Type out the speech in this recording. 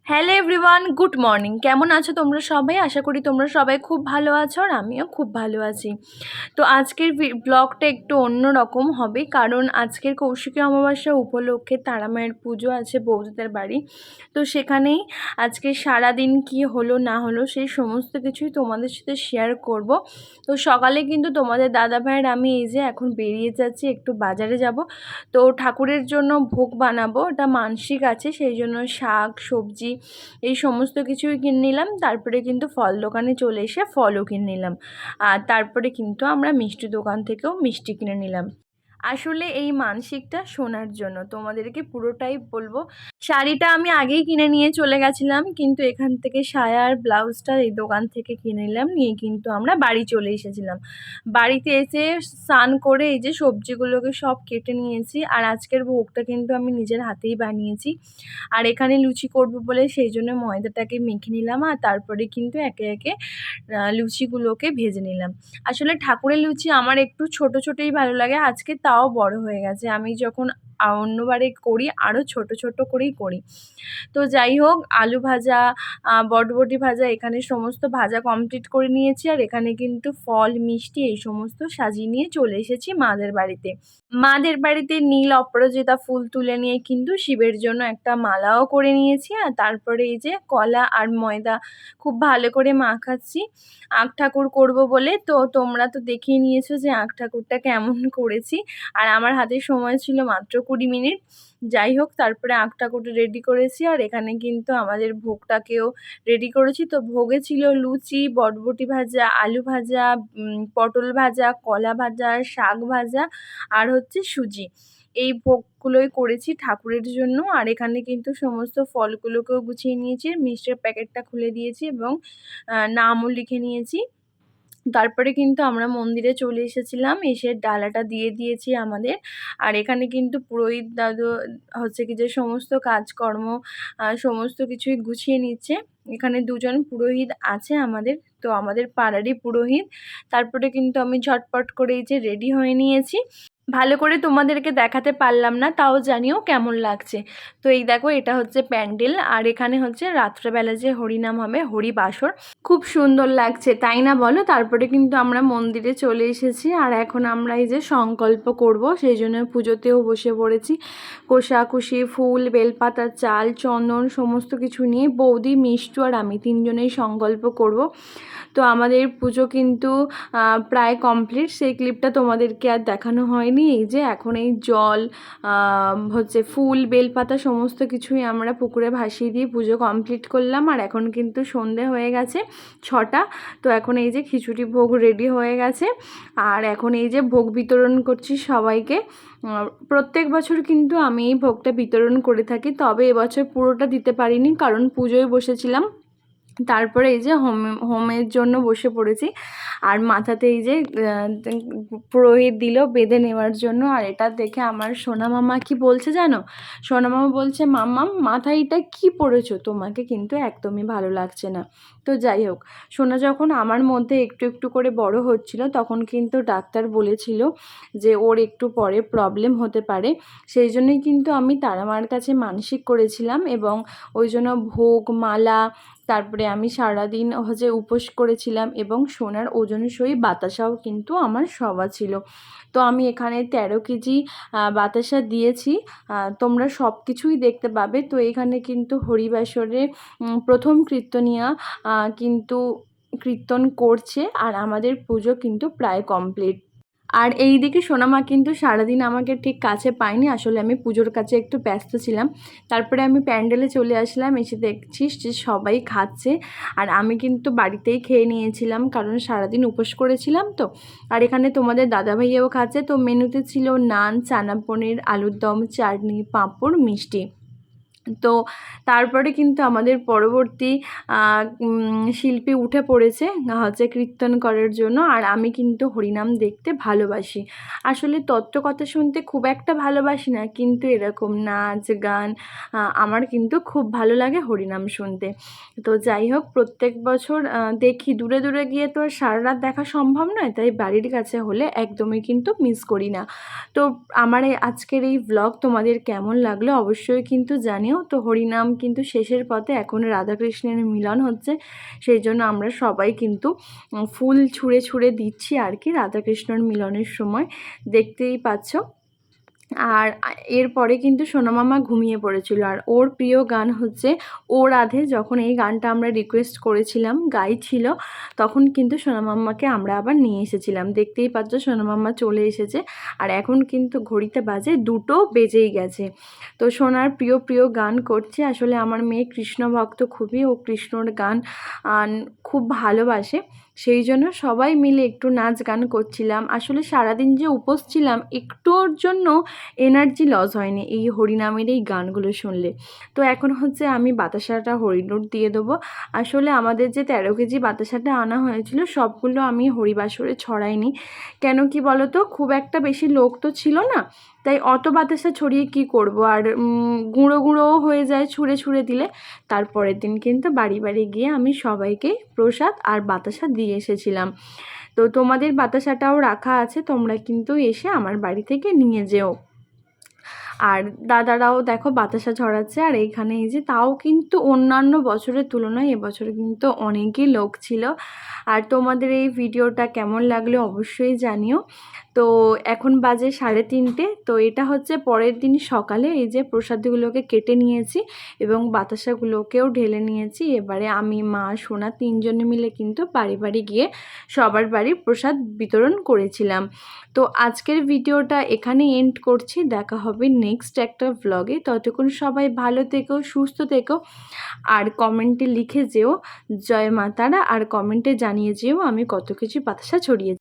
Hello everyone, good morning. কেমন আছো তোমরা সবাই? আশা করি তোমরা সবাই খুব ভালো আছো আর আমিও খুব ভালো আছি। তো আজকের ব্লগটা একটু অন্য রকম হবে, কারণ আজকের কৌশিকী অমাবস্যা উপলক্ষে তারা মায়ের পুজো আছে বৌদিদের বাড়ি। তো সেখানেই আজকে সারাদিন কি হলো না হলো সেই সমস্ত কিছুই তোমাদের সাথে শেয়ার করব। তো সকালে কিন্তু তোমাদের দাদা ভাইয়ের আমি এই যে এখন বেরিয়ে যাচ্ছি, একটু বাজারে যাব। তো ঠাকুরের জন্য ভোগ বানাবো, ওটা মানসিক আছে, সেই জন্য শাক সবজি এই সমস্ত কিছুই কিনে নিলাম। তারপরে কিন্তু ফল দোকানে চলে এসে ফলও কিনে নিলাম। আর তারপরে কিন্তু আমরা মিষ্টি দোকান থেকেও মিষ্টি কিনে নিলাম। আসলে এই মানসিকটা শোনার জন্য তোমাদেরকে পুরোটাই বলবো। শাড়িটা আমি আগেই কিনে নিয়ে চলে গেছিলাম, কিন্তু এখান থেকে সায়া আর ব্লাউজটা এই দোকান থেকে কিনে নিলাম, নিয়ে কিন্তু আমরা বাড়ি চলে এসেছিলাম। বাড়িতে এসে স্নান করে এই যে সবজিগুলোকে সব কেটে নিয়েছি, আর আজকের ভোগটা কিন্তু আমি নিজের হাতেই বানিয়েছি। আর এখানে লুচি করব বলে সেই জন্য ময়দাটাকে মেখে নিলাম, আর তারপরে কিন্তু একে একে লুচিগুলোকে ভেজে নিলাম। আসলে ঠাকুরের লুচি আমার একটু ছোট ছোটই ভালো লাগে, আজকে তাও বড় হয়ে গেছে। আমি যখন অন্যবারে করি আরও ছোট ছোট করেই করি। তো যাই হোক, আলু ভাজা বটবটি ভাজা এখানে সমস্ত ভাজা কমপ্লিট করে নিয়েছি, আর এখানে কিন্তু ফল মিষ্টি এই সমস্ত সাজিয়ে নিয়ে চলে এসেছি মাদের বাড়িতে। মাদের বাড়িতে নীল অপরাজিতা ফুল তুলে নিয়ে কিন্তু শিবের জন্য একটা মালাও করে নিয়েছি, আর তারপরে এই যে কলা আর ময়দা খুব ভালো করে মাখাচ্ছি আখ ঠাকুর করব বলে। তো তোমরা তো দেখিয়ে নিয়েছো যে আখ ঠাকুরটা কেমন করেছি, আর আমার হাতে সময় ছিল মাত্র 20 মিনিট। যাই হোক, তারপরে আখ ঠাকুরটা রেডি করেছি, আর এখানে কিন্তু আমাদের ভোগটাকেও রেডি করেছি। তো ভোগে ছিল লুচি, বটবটি ভাজা, আলু ভাজা, পটল ভাজা, কলা ভাজা, শাক ভাজা, আর হচ্ছে সুজি। এই ভোগগুলোই করেছি ঠাকুরের জন্য। আর এখানে কিন্তু সমস্ত ফলগুলোকেও গুছিয়ে নিয়েছি, মিষ্টির প্যাকেটটা খুলে দিয়েছি এবং নামও লিখে নিয়েছি। তারপরে কিন্তু আমরা মন্দিরে চলে এসেছিলাম, এসে ডালাটা দিয়ে দিয়েছি আমাদের। আর এখানে কিন্তু পুরোহিত দাদু হচ্ছে কি যে সমস্ত কাজকর্ম সমস্ত কিছুই গুছিয়ে নিচ্ছে। এখানে দুজন পুরোহিত আছে আমাদের, তো আমাদের পাড়ারই পুরোহিত। তারপরে কিন্তু আমি ঝটপট করে এই যে রেডি হয়ে নিয়েছি। ভালো করে তোমাদেরকে দেখাতে পারলাম না, তাও জানিও কেমন লাগছে। তো এই দেখো, এটা হচ্ছে প্যান্ডেল, আর এখানে হচ্ছে রাত্রেবেলা যে হরিনাম হবে, হরিবাসর, খুব সুন্দর লাগছে তাই না বলো? তারপরে কিন্তু আমরা মন্দিরে চলে এসেছি, আর এখন আমরা এই যে সংকল্প করব, সেই জন্য পুজোতেও বসে পড়েছি। কোষাকুষি ফুল, বেলপাতা, চাল, চন্দন সমস্ত কিছু নিয়ে বৌদি, মিষ্টু আর আমি তিনজনেই সংকল্প করব। তো আমাদের পুজো কিন্তু প্রায় কমপ্লিট। সেই ক্লিপটা তোমাদেরকে আর দেখানো হয়নি। এই যে এখন এই জল হচ্ছে ফুল, বেলপাতা সমস্ত কিছুই আমরা পুকুরে ভাসিয়ে দিয়ে পুজো কমপ্লিট করলাম। আর এখন কিন্তু সন্ধে হয়ে গেছে 6টা। তো এখন এই যে খিচুড়ি ভোগ রেডি হয়ে গেছে, আর এখন এই যে ভোগ বিতরণ করছি সবাইকে। প্রত্যেক বছর কিন্তু আমি এই ভোগটা বিতরণ করে থাকি, তবে এবছর পুরোটা দিতে পারিনি, কারণ পুজোয় বসেছিলাম। তারপরে এই যে হোমের জন্য বসে পড়েছি, আর মাথাতে এই যে পুরোহিত দিল বেঁধে নেওয়ার জন্য। আর এটা দেখে আমার সোনা মামা কি বলছে জানো? সোনা মামা বলছে, মাম্মাম মাথায় এটা কী পড়েছো, তোমাকে কিন্তু একদমই ভালো লাগছে না। তো যাই হোক, সোনা যখন আমার মধ্যে একটু একটু করে বড় হচ্ছিল, তখন কিন্তু ডাক্তার বলেছিল যে ওর একটু পরে প্রবলেম হতে পারে। সেই জন্যই কিন্তু আমি তারামার কাছে মানসিক করেছিলাম, এবং ওই জন্য ভোগ, মালা, তারপরে আমি সারাদিন হচ্ছে উপোস করেছিলাম, এবং সোনার ওজনসই বাতাসাও কিন্তু আমার সওয়া ছিল। তো আমি এখানে 13 কেজি বাতাসা দিয়েছি, তোমরা সব কিছুই দেখতে পাবে। তো এখানে কিন্তু হরিবাসরে প্রথম কীর্তনিয়া কিন্তু কীর্তন করছে, আর আমাদের পুজো কিন্তু প্রায় কমপ্লিট। আর এই দিকে সোনামা কিন্তু সারাদিন আমাকে ঠিক কাছে পাইনি, আসলে আমি পুজোর কাছে একটু ব্যস্ত ছিলাম। তারপরে আমি প্যান্ডেলে চলে আসলাম, এসে দেখছিস যে সবাই খাচ্ছে, আর আমি কিন্তু বাড়িতেই খেয়ে নিয়েছিলাম, কারণ সারাদিন উপোস করেছিলাম তো। আর এখানে তোমাদের দাদা ভাইয়াও খাচ্ছে। তো মেনুতে ছিল নান, চানা পনির, আলুর দম, চাটনি, পাঁপড়, মিষ্টি। তো তারপরে কিন্তু আমাদের পরবর্তী শিল্পী উঠে পড়েছে হচ্ছে কীর্তন করার জন্য। আর আমি কিন্তু হরিনাম দেখতে ভালোবাসি। আসলে তত্ত্বকথা শুনতে খুব একটা ভালোবাসি না, কিন্তু এরকম নাচ গান আমার কিন্তু খুব ভালো লাগে হরিনাম শুনতে। তো যাই হোক, প্রত্যেক বছর দেখি, দূরে দূরে গিয়ে তো আর সারা রাত দেখা সম্ভব নয়, তাই বাড়ির কাছে হলে একদমই কিন্তু মিস করি না। তো আমার আজকের এই ব্লগ তোমাদের কেমন লাগলো অবশ্যই কিন্তু জানিও। জানিও। তো হরিনাম কিন্তু শেষের পথে, এখন রাধাকৃষ্ণের মিলন হচ্ছে, সেই জন্য আমরা সবাই কিন্তু ফুল ছুঁড়ে ছুঁড়ে দিচ্ছি আর কি রাধাকৃষ্ণর মিলনের সময়, দেখতেই পাচ্ছ। আর এরপরে কিন্তু সোনামামা ঘুমিয়ে পড়েছিল, আর ওর প্রিয় গান হচ্ছে ও রাধে। যখন এই গানটা আমরা রিকোয়েস্ট করেছিলাম, গাইছিল, তখন কিন্তু সোনামাম্মাকে আমরা আবার নিয়ে এসেছিলাম। দেখতেই পাচ্ছ সোনামাম্মা চলে এসেছে, আর এখন কিন্তু ঘড়িতে বাজে 2টো বেজেই গেছে। তো সোনার প্রিয় প্রিয় গান করছে। আসলে আমার মেয়ে কৃষ্ণ ভক্ত খুবই, ও কৃষ্ণর গান খুব ভালোবাসে, সেই জন্য সবাই মিলে একটু নাচ গান করছিলাম। আসলে সারাদিন যে উপোস ছিলাম, একটুর জন্য এনার্জি লস হয়নি এই হরিনামের এই গানগুলো শুনলে। তো এখন হচ্ছে আমি বাতাসাটা হরিণুর দিয়ে দেবো। আসলে আমাদের যে 13 কেজি বাতাসাটা আনা হয়েছিল, সবগুলো আমি হরিবাসরে ছড়াইনি। কেন কি বলো তো, খুব একটা বেশি লোক তো ছিল না, তাই অত বাতাসা ছড়িয়ে কি করব, আর গুঁড়ো গুঁড়োও হয়ে যায় ছুঁড়ে ছুঁড়ে দিলে। তারপরের দিন কিন্তু বাড়ি বাড়ি গিয়ে আমি সবাইকে প্রসাদ আর বাতাসা দিয়ে এসেছিলাম। তো তোমাদের বাতাসাটাও রাখা আছে, তোমরা কিন্তু এসে আমার বাড়ি থেকে নিয়ে যেও। আর দাদারাও দেখো বাতাসা ছড়াচ্ছে। আর এইখানে এই যে, তাও কিন্তু অন্যান্য বছরের তুলনায় এবছর কিন্তু অনেকই লোক ছিল। আর তোমাদের এই ভিডিওটা কেমন লাগলো অবশ্যই জানিও। তো এখন বাজে 3:30। তো এটা হচ্ছে পরের দিন সকালে এই যে প্রসাদগুলোকে কেটে নিয়েছি এবং বাতাসাগুলোকেও ঢেলে নিয়েছি। এবারে আমি, মা, সোনা 3 জনে মিলে কিন্তু বাড়ি বাড়ি গিয়ে সবার বাড়ি প্রসাদ বিতরণ করেছিলাম। তো আজকের ভিডিওটা এখানে এন্ড করছি, দেখা হবে নেক্সট একটা ভ্লগে। ততক্ষণ সবাই ভালো থেকো, সুস্থ থেকো, আর কমেন্টে লিখে যেও জয় মা তারা, আর কমেন্টে জানিয়ে যেও আমি কত কিছু বাতাসা ছড়িয়েছি।